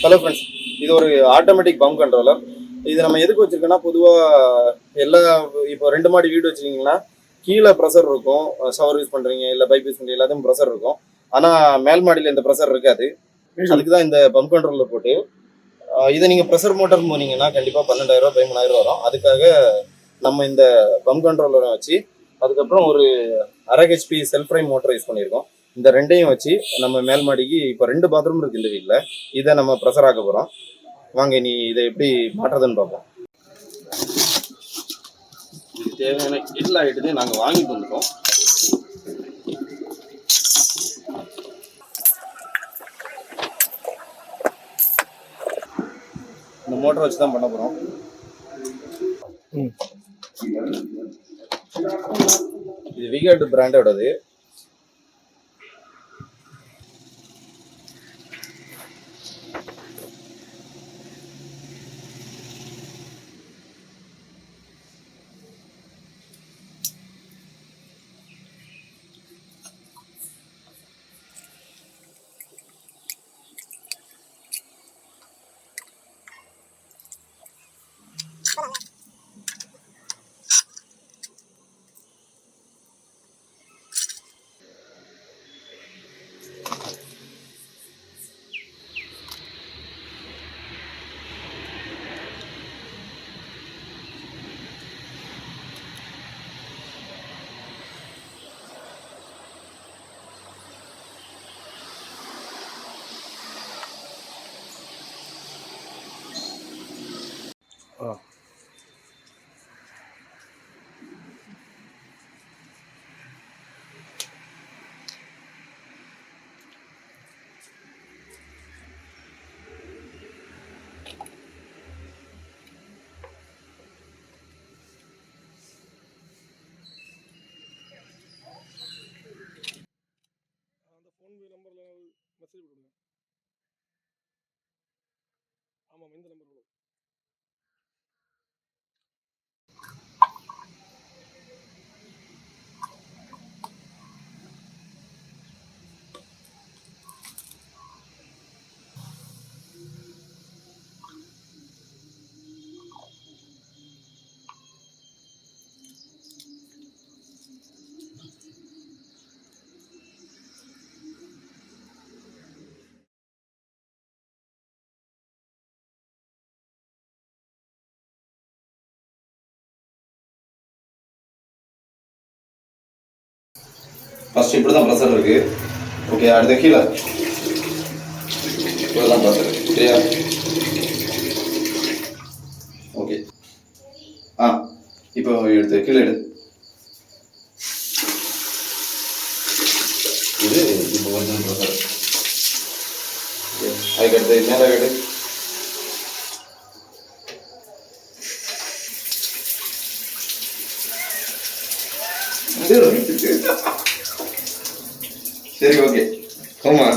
Hello friends, இது ஒரு automatic pump controller. இது நம்ம எதுக்கு வச்சிருக்கோன்னா, பொதுவாக எல்லா இப்போ 2 மாடி வீடு வச்சுருக்கீங்கன்னா கீழே ப்ரெஷர் இருக்கும். ஷவர் யூஸ் பண்ணுறீங்க, இல்லை பைப் யூஸ் பண்ணுறீங்க, எல்லாத்தையும் ப்ரெஷர் இருக்கும். ஆனால் மேல் மாடியில் இந்த ப்ரெஷர் இருக்காது. அதுக்கு தான் இந்த பம்ப் கண்ட்ரோலர் போட்டு இதை நீங்கள் ப்ரெஷர் மோட்டர் போனீங்கன்னா கண்டிப்பாக 12,000 13,000 வரும். அதுக்காக நம்ம இந்த பம்ப் கண்ட்ரோலரை வச்சு அதுக்கப்புறம் ஒரு 1/2 HP self prime motor use பண்ணியிருக்கோம். இந்த ரெண்டையும் வச்சு நம்ம மேல் மாடிக்கு இப்போ 2 பாத்ரூம் இருக்குது இந்த வீட்டில். இதை நம்ம ப்ரெஷர் ஆக்க போகிறோம். வாங்க நீ இதை எப்படி மாற்றுறதுன்னு பார்ப்போம். இது தேவையான எல்லா ஐட்டத்தையும் நாங்கள் வாங்கிட்டு வந்துட்டோம். இந்த மோட்டரை வச்சு தான் பண்ண போகிறோம். இது விகார்டு பிராண்டோடது. மெசேஜ் கொடுங்க. ஆமாம், இந்த நம்பர் வரும். ஃபர்ஸ்ட் இப்படி தான் ப்ரெஷர் இருக்கு. ஓகே, அடுத்த கீழே இப்படி தான் ப்ரெஷர். சரியா? ஓகே. இப்போ எடுத்து கீழே எடு. இது இப்போ கொஞ்சம் ப்ரெஷர். அதுக்கு அடுத்து மேலே எடு. சரி, ஓகே. ஆமா.